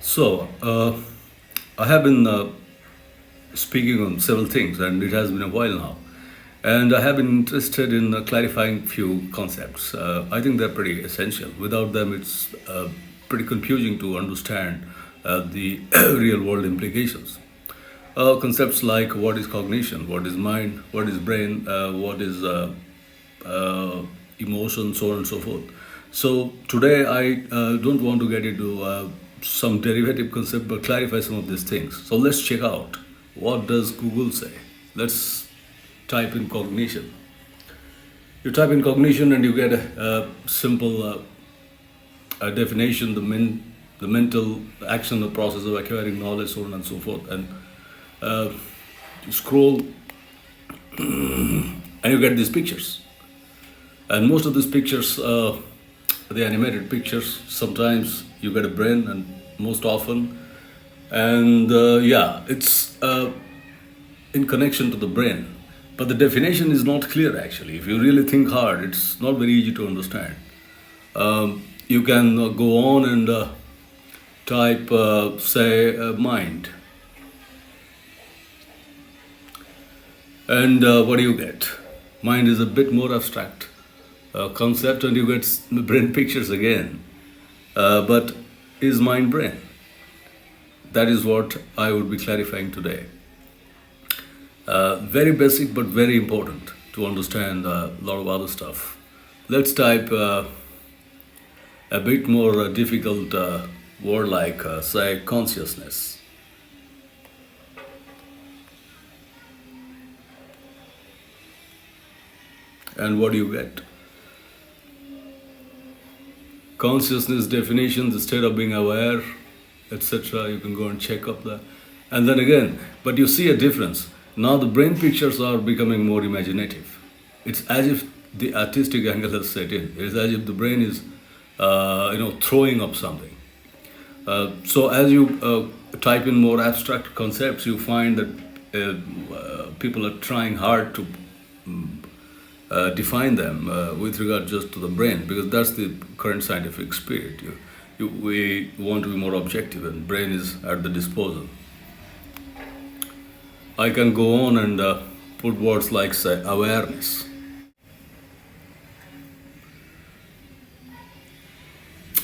So, I have been speaking on several things, and it has been a while now. And I have been interested in clarifying few concepts. I think they're pretty essential. Without them, it's pretty confusing to understand the real world implications. Concepts like what is cognition, what is mind, what is brain, what is uh, emotion, so on and so forth. So today I don't want to get into some derivative concept, but clarify some of these things. So let's check out what does Google say. Let's type in cognition. You type in cognition and you get a simple definition: the mental action, the process of acquiring knowledge, so on and so forth. And you scroll and you get these pictures. And most of these pictures, the animated pictures, sometimes you get a brain, and most often, and yeah, it's in connection to the brain. But the definition is not clear actually. If you really think hard, it's not very easy to understand. You can go on and type, say, mind, and what do you get? Mind is a bit more abstract concept, and you get brain pictures again. But is mind brain? That is what I would be clarifying today. Very basic, but very important to understand a lot of other stuff. Let's type a bit more difficult word like, say, consciousness. And what do you get? Consciousness definition, the state of being aware, etc. You can go and check up that. And then again, but you see a difference. Now the brain pictures are becoming more imaginative. It's as if the artistic angle has set in. It's as if the brain is, throwing up something. So as you type in more abstract concepts, you find that people are trying hard to define them with regard just to the brain, because that's the current scientific spirit. We want to be more objective, and brain is at the disposal. I can go on and put words like, say, awareness.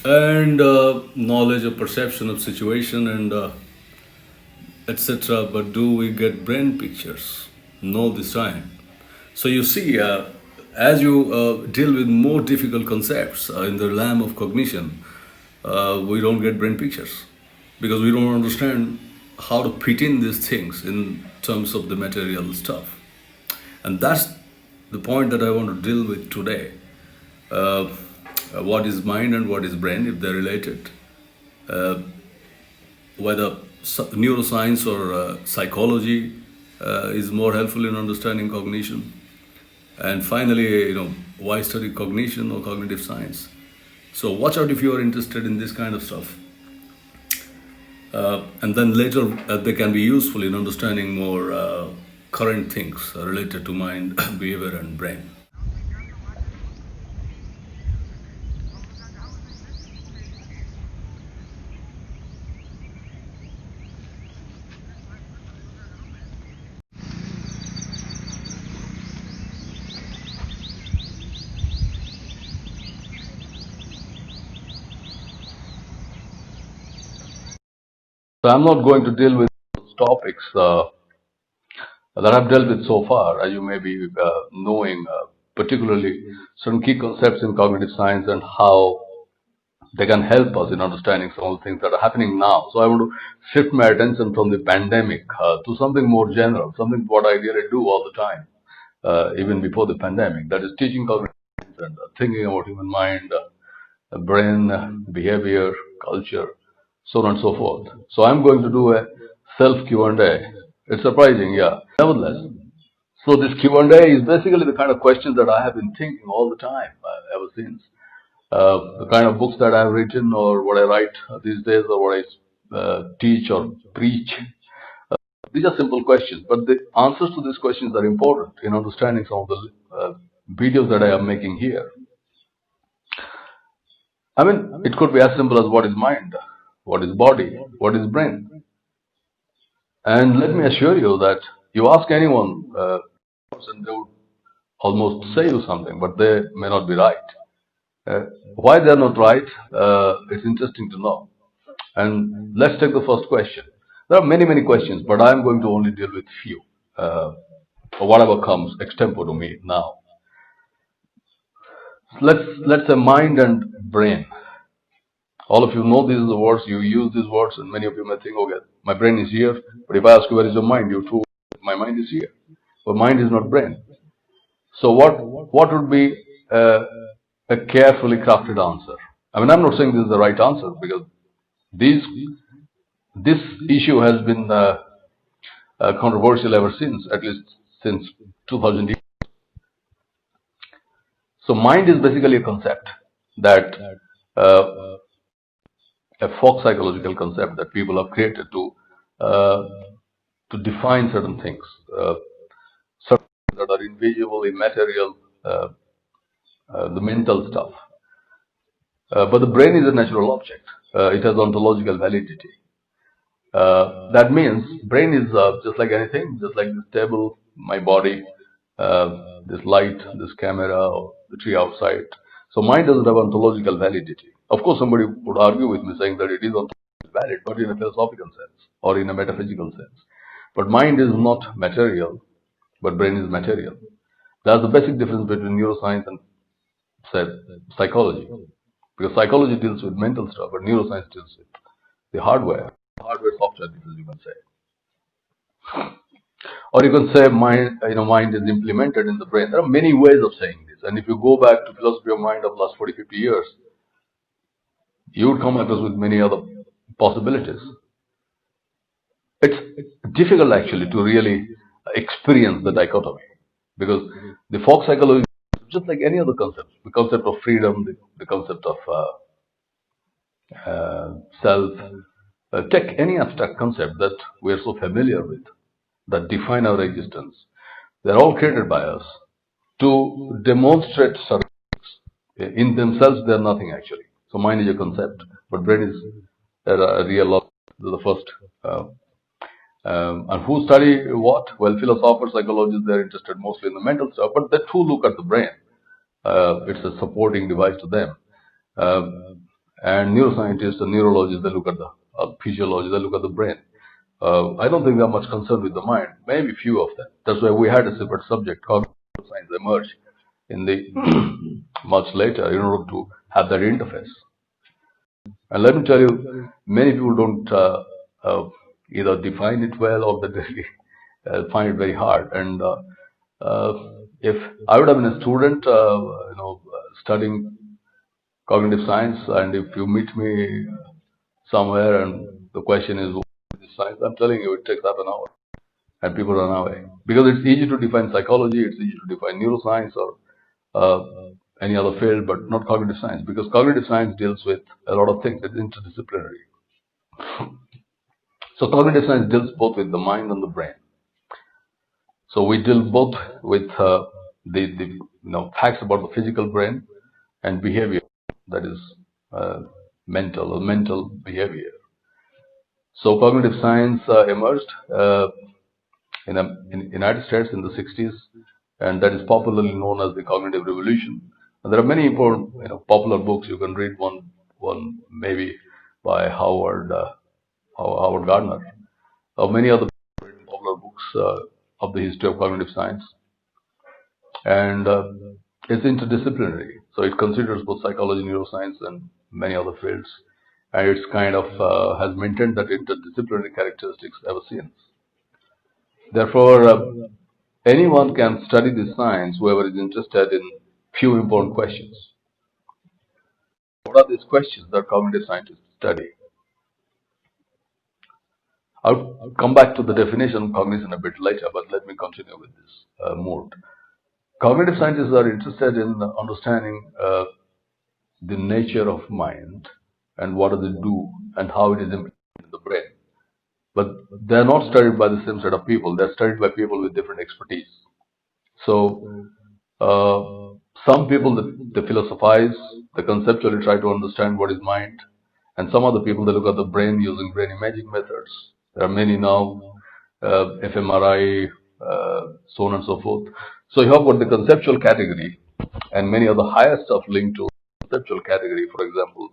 And knowledge or perception of situation, and etc. But do we get brain pictures? No, this time. So you see, as you deal with more difficult concepts in the realm of cognition, we don't get brain pictures because we don't understand how to fit in these things in terms of the material stuff. And that's the point that I want to deal with today. What is mind and what is brain, if they're related? Whether neuroscience or psychology is more helpful in understanding cognition. And finally, why study cognition or cognitive science? So watch out if you are interested in this kind of stuff. And then later, they can be useful in understanding more current things related to mind, behavior, and brain. So I'm not going to deal with those topics that I've dealt with so far, as you may be knowing, particularly some key concepts in cognitive science and how they can help us in understanding some of the things that are happening now. So I want to shift my attention from the pandemic to something more general, something what I really do all the time, even before the pandemic. That is teaching cognitive science and thinking about human mind, brain, behavior, culture, so on and so forth. So I'm going to do a self Q&A. It's surprising, yeah. Nevertheless, so this Q&A is basically the kind of questions that I have been thinking all the time ever since. The kind of books that I've written or what I write these days or what I teach or preach. These are simple questions, but the answers to these questions are important in understanding some of the videos that I am making here. I mean, it could be as simple as what is mind. what is body, what is brain. And let me assure you that you ask anyone, and they would almost say you something, but they may not be right. Uh, why they are not right, it's interesting to know. And let's take the first question. There are many, many questions, but I'm going to only deal with few, or whatever comes extempore to me now. Let's say mind and brain. All of you know these are the words, you use these words, and many of you may think, okay, my brain is here, but if I ask you where is your mind, you too, my mind is here. But mind is not brain. So what would be a carefully crafted answer? I mean, I'm not saying this is the right answer because these this issue has been controversial ever since, at least since 2000 years. So mind is basically a concept that uh, a folk psychological concept that people have created uh, to define certain things, certain things that are invisible, immaterial, uh, the mental stuff. But the brain is a natural object. It has ontological validity. That means brain is just like anything, just like this table, my body, this light, this camera, or the tree outside. So mind doesn't have ontological validity. Of course, somebody would argue with me saying that it is ontologically valid, but in a philosophical sense or in a metaphysical sense. But mind is not material, but brain is material. That's the basic difference between neuroscience and say, psychology. Because psychology deals with mental stuff, but neuroscience deals with the hardware, software, as you can say. Or you can say mind is implemented in the brain. There are many ways of saying this. And if you go back to philosophy of mind of last 40, 50 years, you would come across with many other possibilities. It's difficult actually to really experience the dichotomy because the folk psychology, just like any other concept, the concept of freedom, the concept of self, take any abstract concept that we are so familiar with, that define our existence. They're all created by us to demonstrate certain things. In themselves, they're nothing actually. So mind is a concept, but brain is a real object. This is the first. And who study what? Well, philosophers, psychologists, they're interested mostly in the mental stuff, but they too look at the brain. It's a supporting device to them. And neuroscientists and neurologists, they look at the physiology, they look at the brain. I don't think they're much concerned with the mind, maybe few of them. That's why we had a separate subject, cognitive science, emerged in the much later in order to have that interface. And let me tell you, many people don't either define it well or they really find it very hard. And if I would have been a student, studying cognitive science, and if you meet me somewhere and the question is what is science, I'm telling you it takes half an hour and people run away because it's easy to define psychology, it's easy to define neuroscience or any other field, but not cognitive science because cognitive science deals with a lot of things. It's interdisciplinary. So cognitive science deals both with the mind and the brain. So we deal both with the facts about the physical brain and behavior, that is mental behavior. So cognitive science emerged in United States in the 60s, and that is popularly known as the cognitive revolution. And there are many important popular books. You can read one maybe by Howard Gardner, or many other popular books of the history of cognitive science. And it's interdisciplinary, so it considers both psychology, neuroscience, and many other fields. And it's kind of has maintained that interdisciplinary characteristics ever since. Therefore, anyone can study this science, whoever is interested in few important questions. What are these questions that cognitive scientists study? I'll come back to the definition of cognition a bit later, but let me continue with this mode. Cognitive scientists are interested in understanding the nature of mind and what does it do and how it is implemented in the brain. But they're not studied by the same set of people. They're studied by people with different expertise. So some people they philosophize, they conceptually try to understand what is mind, And some other people, they look at the brain using brain imaging methods. There are many now, fMRI, so on and so forth. So you have got the conceptual category and many of the higher stuff linked to conceptual category. For example,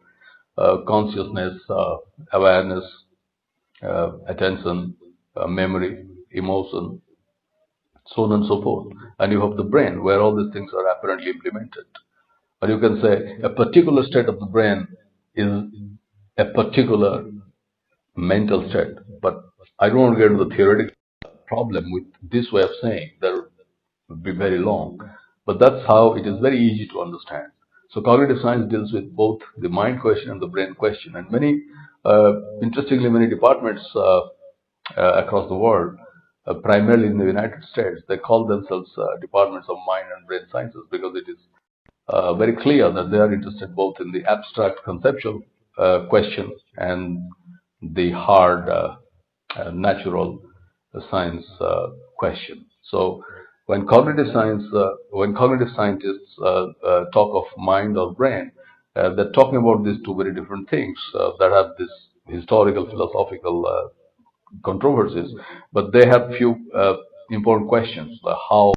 consciousness, awareness, attention, memory, emotion, so on and so forth. And you have the brain where all these things are apparently implemented. Or you can say a particular state of the brain is a particular mental state. But I don't want to get into the theoretical problem with this way of saying. That would be very long. But that's how it is very easy to understand. So cognitive science deals with both the mind question and the brain question. And interestingly, many departments across the world, primarily in the United States, they call themselves departments of mind and brain sciences because it is very clear that they are interested both in the abstract conceptual question and the hard natural science question. So when cognitive scientists talk of mind or brain, they're talking about these two very different things that have this historical philosophical controversies, but they have few important questions, like how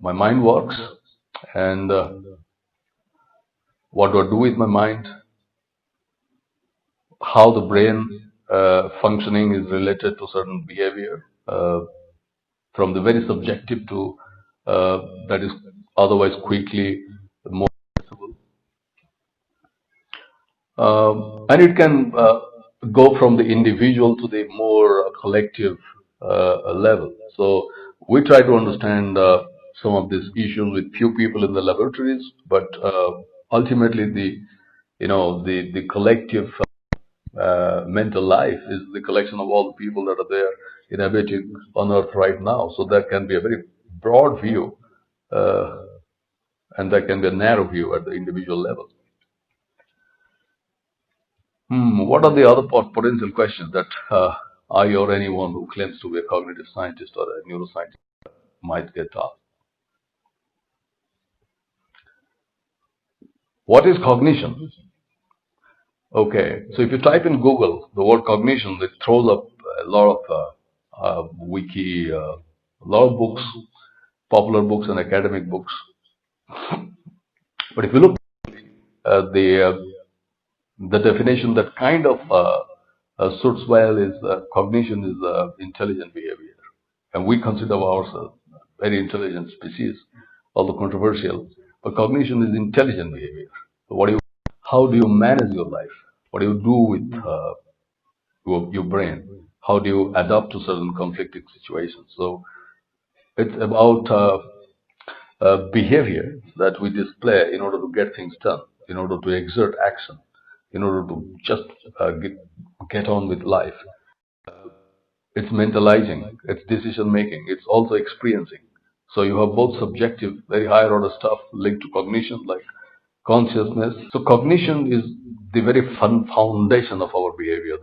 my mind works and what do I do with my mind, how the brain functioning is related to certain behavior, from the very subjective to that is otherwise quickly more accessible. And it can go from the individual to the more collective level. So we try to understand some of these issues with few people in the laboratories, but ultimately the collective mental life is the collection of all the people that are there inhabiting on Earth right now. So that can be a very broad view, uh, and that can be a narrow view at the individual level. What are the other potential questions that I or anyone who claims to be a cognitive scientist or a neuroscientist might get asked? What is cognition? Okay, so if you type in Google the word cognition, it throws up a lot of a lot of books, popular books and academic books. But if you look at the definition that kind of suits well is cognition is intelligent behavior, and we consider ourselves a very intelligent species, although controversial. But cognition is intelligent behavior. So how do you manage your life? What do you do with your brain? How do you adapt to certain conflicting situations? So it's about behavior that we display in order to get things done, in order to exert action, in order to just get on with life. It's mentalizing, it's decision making, it's also experiencing. So you have both subjective, very higher order stuff linked to cognition, like consciousness. So cognition is the very foundation of our behavior.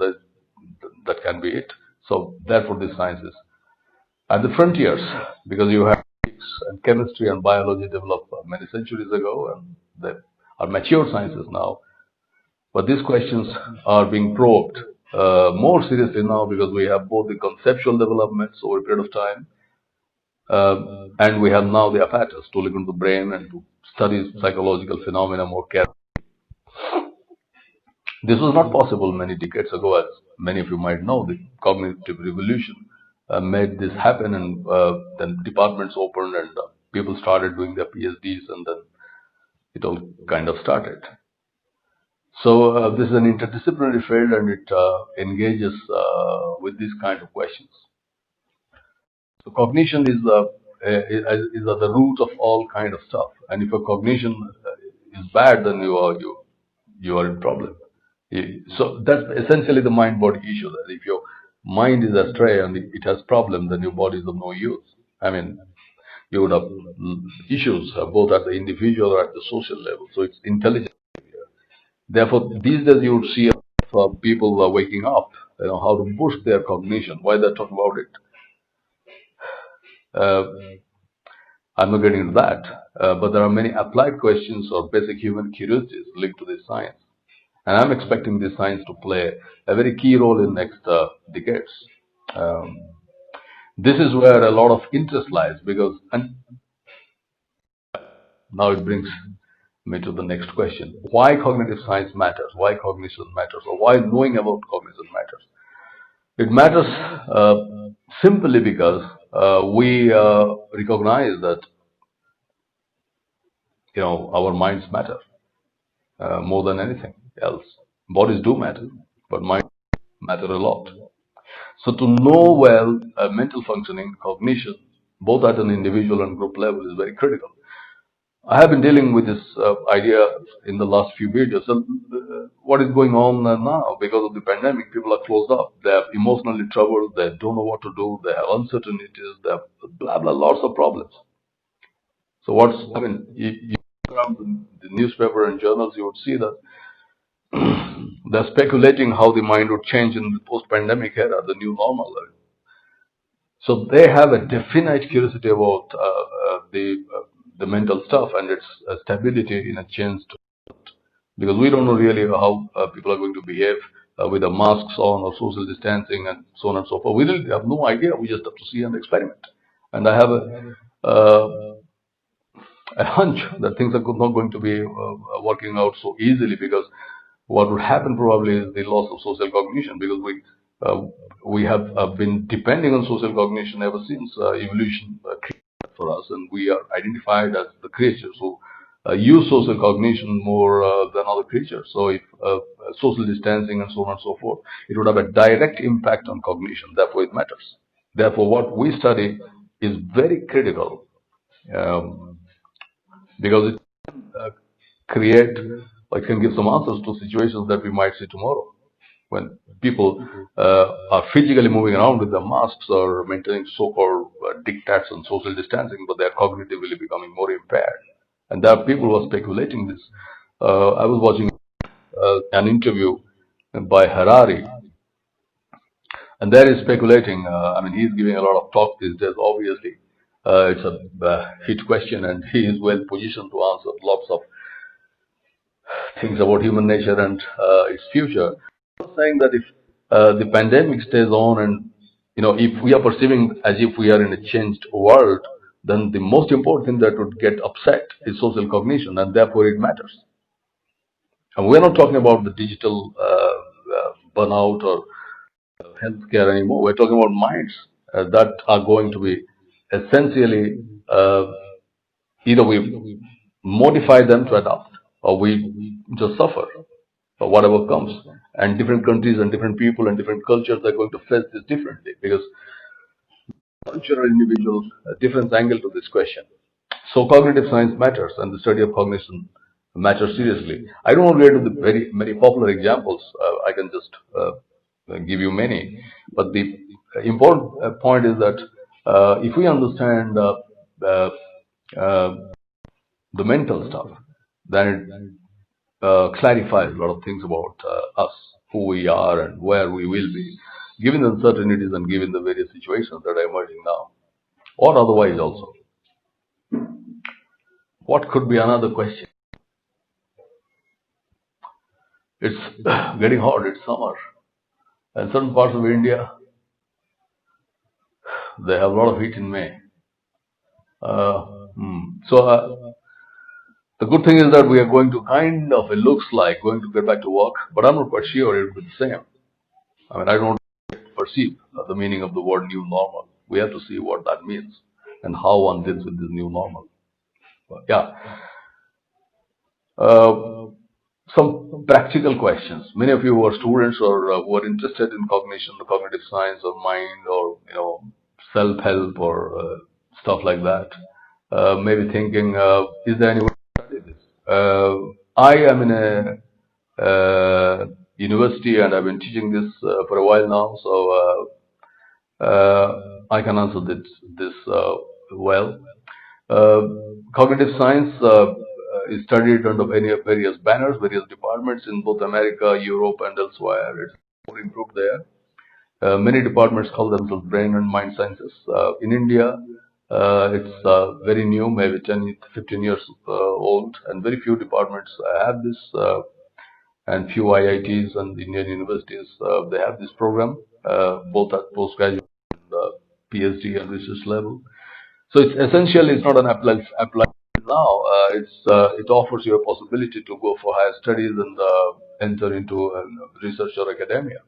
That can be it. So therefore, this science is at the frontiers, because you have physics and chemistry and biology developed many centuries ago, and they are mature sciences now. But these questions are being probed more seriously now because we have both the conceptual developments over a period of time, and we have now the apparatus to look into the brain and to study psychological phenomena more carefully. This was not possible many decades ago, as many of you might know. The cognitive revolution made this happen, and then departments opened, and people started doing their PhDs, and then it all kind of started. So this is an interdisciplinary field, and it engages with these kind of questions. So cognition is at the root of all kind of stuff, and if your cognition is bad, then you are in problem. So that's essentially the mind-body issue. That if your mind is astray and it has problem, then your body is of no use. I mean, you would have issues both at the individual or at the social level. So it's intelligent. Therefore, these days you would see people waking up, how to boost their cognition. Why they're talking about it? Uh, I'm not getting into that, but there are many applied questions or basic human curiosities linked to this science. and I'm expecting this science to play a very key role in next decades. Um, this is where a lot of interest lies because, and now it brings me to the next question: why cognitive science matters? Why cognition matters? Or why knowing about cognition matters? It matters simply because we recognize that our minds matter more than anything else. Bodies do matter, but minds matter a lot. So to know well mental functioning, cognition, both at an individual and group level, is very critical. I have been dealing with this idea in the last few videos. And what is going on now because of the pandemic? People are closed up. They are emotionally troubled. They don't know what to do. They have uncertainties. They have blah blah lots of problems. So you around the newspaper and journals, you would see that they're speculating how the mind would change in the post-pandemic era, the new normal. So they have a definite curiosity about the mental stuff and its stability in a change, because we don't know really how people are going to behave with the masks on or social distancing and so on and so forth. We really have no idea. We just have to see and experiment. And I have a hunch that things are not going to be working out so easily, because what would happen probably is the loss of social cognition, because uh, we have been depending on social cognition ever since evolution created that for us, and we are identified as the creatures who use social cognition more than other creatures. So if social distancing and so on and so forth, it would have a direct impact on cognition. Therefore, it matters. Therefore, what we study is very critical, um, because it create or it can give some answers to situations that we might see tomorrow, when people are physically moving around with their masks or maintaining so-called diktats on social distancing, but they are cognitively becoming more impaired. And there are people who are speculating this. I was watching an interview by Harari, and there is speculating. I mean, he's giving a lot of talk these days. Obviously, it's a hit question, and he is well positioned to answer lots of things about human nature and its future. I was saying that if the pandemic stays on, and if we are perceiving as if we are in a changed world, then the most important thing that would get upset is social cognition, and therefore it matters. And we're not talking about the digital burnout or healthcare anymore. We're talking about minds that are going to be essentially either we modify them to adapt, or we just suffer for whatever comes. And different countries and different people and different cultures are going to face this differently, because cultural individuals a different angle to this question. So cognitive science matters, and the study of cognition matters seriously. I don't want to get into the very many popular examples. I can just give you many, but the important point is that if we understand uh, uh, the mental stuff, then it clarifies a lot of things about us, who we are, and where we will be, given the uncertainties and given the various situations that are emerging now, or otherwise also. What could be another question? It's getting hot. It's summer, and certain parts of India they have a lot of heat in May. So the good thing is that we are going to kind of, it looks like, going to get back to work, but I'm not quite sure it will be the same. I mean, I don't perceive the meaning of the word new normal. We have to see what that means and how one deals with this new normal. But yeah. Uh, some practical questions. Many of you who are students or who are interested in cognition, the cognitive science of mind, or self-help or stuff like that, may be thinking, is there any way to study this? I am in a university, and I've been teaching this for a while now, so I can answer this well. Uh, Cognitive science is studied under various banners, various departments in both America, Europe, and elsewhere. It's more improved there. Many departments call themselves brain and mind sciences. In India, it's very new, maybe 10, 15 years old, and very few departments have this. and few IITs and Indian universities, they have this program, both at postgraduate and PhD and research level. So it's essentially it's not an applied now. It offers you a possibility to go for higher studies and enter into research or academia.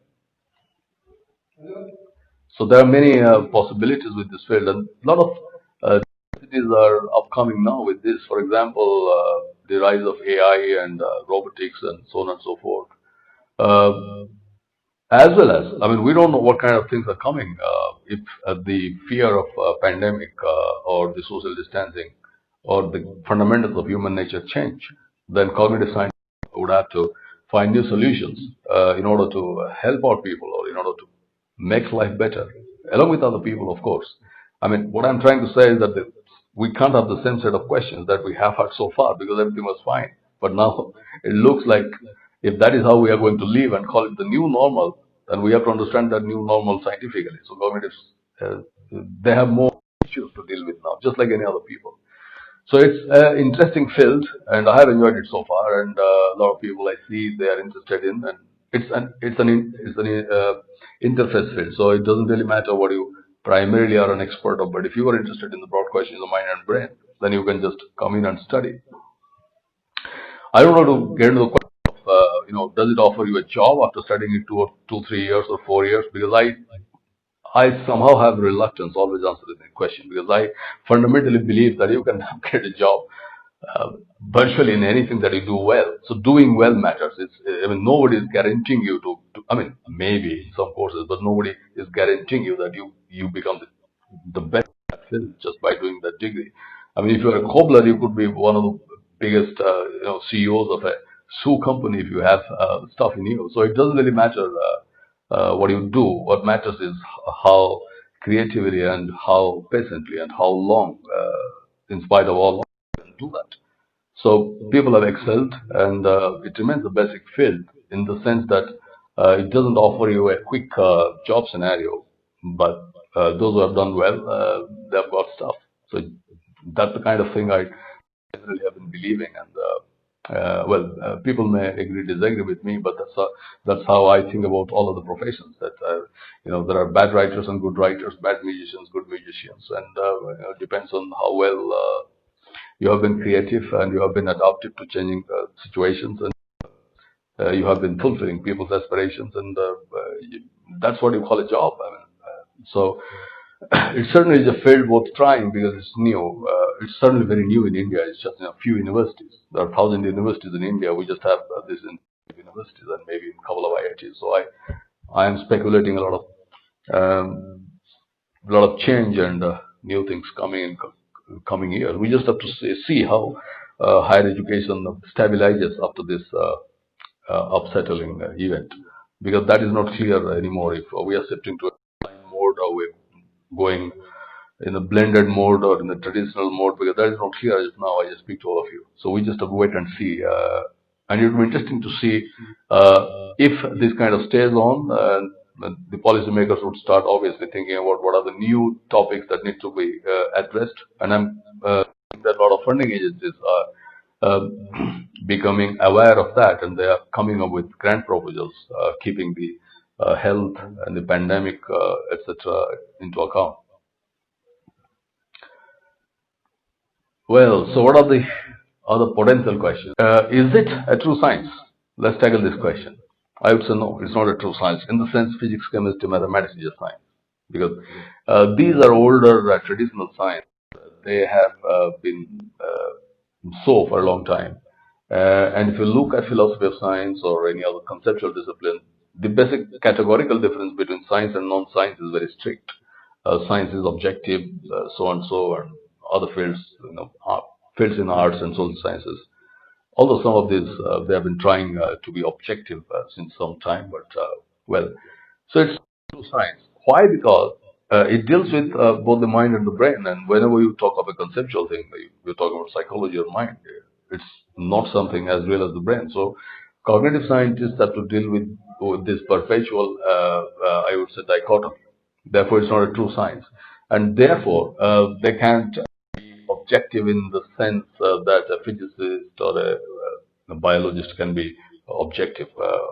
So there are many possibilities with this field, and a lot of cities are upcoming now with this. For example, the rise of AI and robotics and so on and so forth. Uh, as well as, I mean, we don't know what kind of things are coming. If the fear of pandemic or the social distancing or the fundamentals of human nature change, then cognitive science would have to find new solutions in order to help out people or in order to make life better, along with other people, of course. I mean, what I'm trying to say is that we can't have the same set of questions that we have had so far because everything was fine. But now it looks like if that is how we are going to live and call it the new normal, then we have to understand that new normal scientifically. So cognitives, they have more issues to deal with now, just like any other people. So it's an interesting field, and I have enjoyed it so far. And a lot of people I see they are interested in, and it's an interface field. So it doesn't really matter what you primarily are an expert of, but if you are interested in the broad questions of mind and brain, then you can just come in and study. I don't know to get into the question of does it offer you a job after studying it 2, 3 years or 4 years? Because I somehow have reluctance always answering that question because I fundamentally believe that you can get a job uh, virtually in anything that you do well. So doing well matters. I mean, nobody is guaranteeing you I mean, maybe in some courses, but nobody is guaranteeing you that you become the best at field just by doing that degree. I mean, if you're a cobbler, you could be one of the biggest, CEOs of a shoe company if you have stuff in you. So it doesn't really matter what you do. What matters is how creatively and how patiently and how long, in spite of all, you can do that. So people have excelled, and it remains a basic field in the sense that it doesn't offer you a quick job scenario, but those who have done well, they've got stuff. So that's the kind of thing I generally have been believing, and people may agree, disagree with me, but that's how I think about all of the professions. That there are bad writers and good writers, bad musicians, good musicians, and it depends on how well you have been creative and you have been adaptive to changing situations, and you have been fulfilling people's aspirations, and that's what you call a job. I mean, so it certainly is a field worth trying because it's new. It's certainly very new in India. It's just in a few universities. There are 1,000 universities in India. We just have this in universities and maybe a couple of IITs. So I am speculating a lot of change and new things coming in coming years. We just have to see how higher education stabilizes after this upsettling event, because that is not clear anymore. If we are shifting to a online mode or we're going in a blended mode or in the traditional mode, because that is not clear as of now. I just speak to all of you. So we just have to wait and see. And it will be interesting to see if this kind of stays on. The policymakers would start obviously thinking about what are the new topics that need to be addressed. And I'm thinking that a lot of funding agencies are becoming aware of that, and they are coming up with grant proposals, keeping the health and the pandemic, etc., into account. Well, so what are the other potential questions? Is it a true science? Let's tackle this question. I would say no, it's not a true science. In the sense, physics, chemistry, mathematics is a science. Because these are older traditional science. They have been so for a long time. And if you look at philosophy of science or any other conceptual discipline, the basic categorical difference between science and non-science is very strict. Science is objective, so and so, and other fields, fields in arts and social sciences. Although some of these they have been trying to be objective since some time, but well, so it's true science. Why? Because it deals with both the mind and the brain, and whenever you talk of a conceptual thing, you're talking about psychology or mind. It's not something as real as the brain. So cognitive scientists have to deal with this perpetual, I would say, dichotomy. Therefore, it's not a true science, and therefore they can't objective in the sense that a physicist or a biologist can be objective.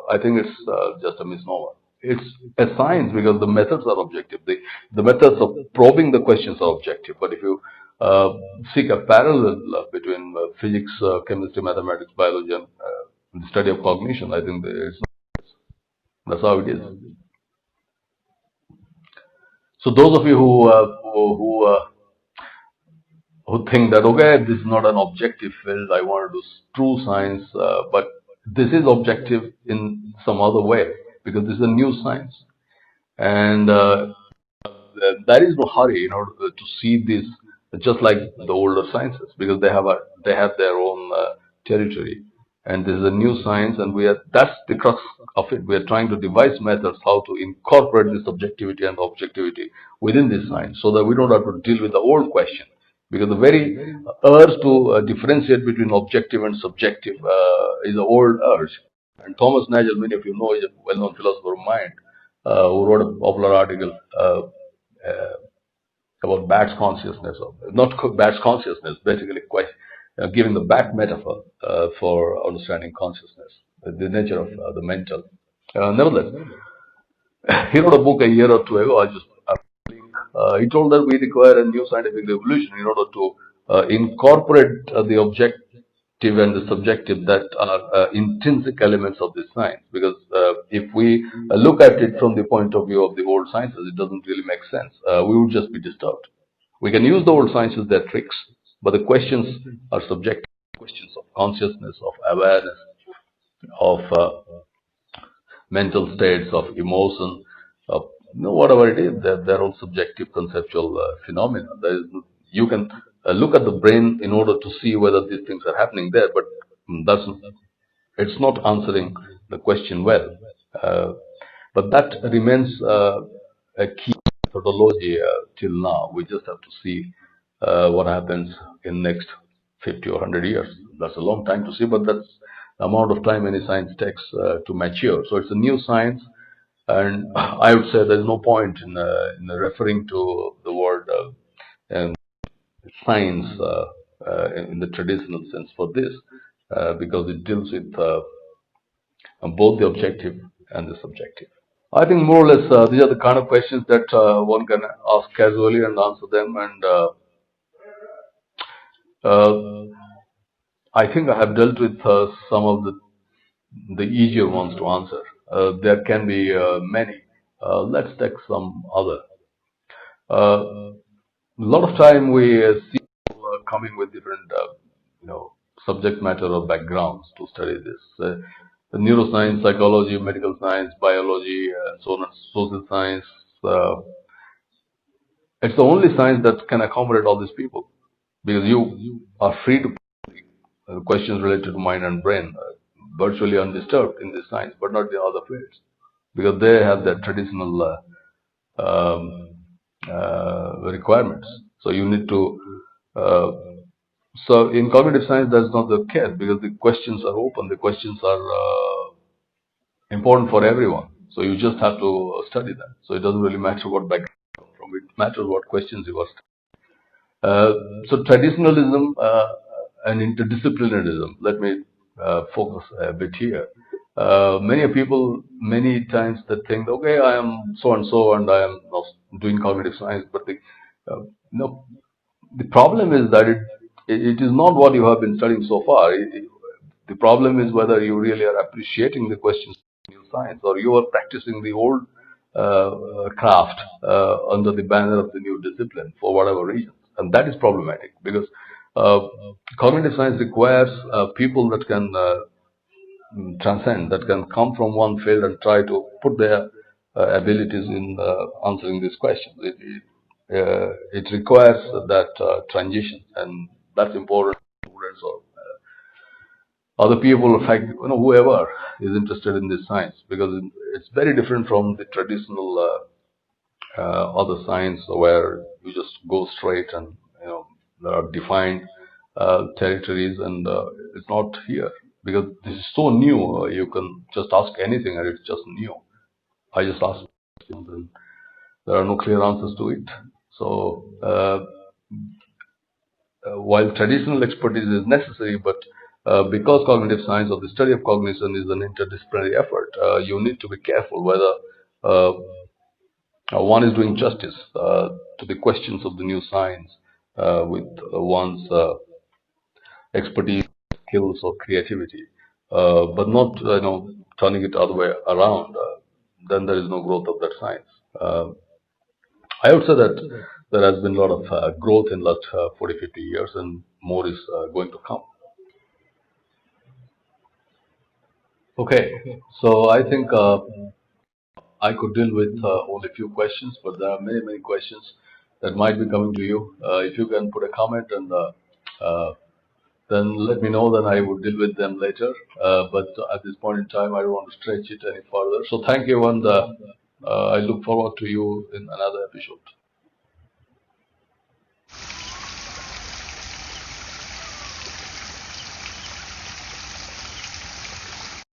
I think it's just a misnomer. It's a science because the methods are objective. The methods of probing the questions are objective. But if you uh, seek a parallel between physics, chemistry, mathematics, biology, and the study of cognition, I think that's how it is. So those of you who think that okay, this is not an objective field, I want to do true science, but this is objective in some other way because this is a new science, and there is no hurry in order to see this just like the older sciences because they have their own territory, and this is a new science, and we are that's the crux of it. We are trying to devise methods how to incorporate this subjectivity and objectivity within this science so that we don't have to deal with the old question because the very urge to differentiate between objective and subjective is an old urge. And Thomas Nagel, many of you know, is a well-known philosopher of mind who wrote a popular article about bat's consciousness, or not bat's consciousness, basically giving the bat metaphor for understanding consciousness, the nature of the mental. Nevertheless, he wrote a book a year or two ago. He told that we require a new scientific revolution in order to incorporate the objective and the subjective that are intrinsic elements of this science. Because if we look at it from the point of view of the old sciences, it doesn't really make sense. We would just be disturbed. We can use the old sciences, their tricks, but the questions are subjective. Questions of consciousness, of awareness, of mental states, of emotion, of whatever it is, they're all subjective conceptual phenomena. You can look at the brain in order to see whether these things are happening there, but that's it's not answering the question well. Uh, but that remains a key methodology till now. We just have to see what happens in next 50 or 100 years. That's a long time to see, but that's the amount of time any science takes to mature. So it's a new science, and I would say there's no point in referring to the word science in the traditional sense for this, because it deals with both the objective and the subjective. I think more or less these are the kind of questions that one can ask casually and answer them. And uh, I think I have dealt with some of the easier ones to answer. There can be many. Let's take some other. A lot of time we see people coming with different, subject matter or backgrounds to study this. The neuroscience, psychology, medical science, biology, and so on, social science. Uh, it's the only science that can accommodate all these people because you are free to questions related to mind and brain virtually undisturbed in this science, but not the other fields because they have their traditional requirements. So you need to. Uh, so in cognitive science, that's not the case because the questions are open. The questions are important for everyone. So you just have to study them. So it doesn't really matter what background you come from. It matters what questions you ask. So traditionalism and interdisciplinarism. Let me focus a bit here. Many people, many times, they think, okay, I am so and so, and I am now doing cognitive science. But no, the problem is that it is not what you have been studying so far. The problem is whether you really are appreciating the questions of new science or you are practicing the old craft under the banner of the new discipline for whatever reason. And that is problematic because uh, cognitive science requires people that can transcend, that can come from one field and try to put their abilities in answering these questions. It requires that transition, and that's important for students or other people, in fact, whoever is interested in this science, because it's very different from the traditional other science where you just go straight and there are defined territories, and it's not here because this is so new. You can just ask anything, and it's just new. I just ask questions, and there are no clear answers to it. So while traditional expertise is necessary, but because cognitive science or the study of cognition is an interdisciplinary effort, you need to be careful whether uh, one is doing justice to the questions of the new science with one's expertise, skills, or creativity, but not turning it other way around. Then there is no growth of that science. Uh, I would say that there has been a lot of growth in the last 40, 50 years, and more is going to come. Okay, so I think I could deal with only a few questions, but there are many, many questions that might be coming to you. If you can put a comment and then let me know, then I would deal with them later. But at this point in time, I don't want to stretch it any further. So thank you, and I look forward to you in another episode.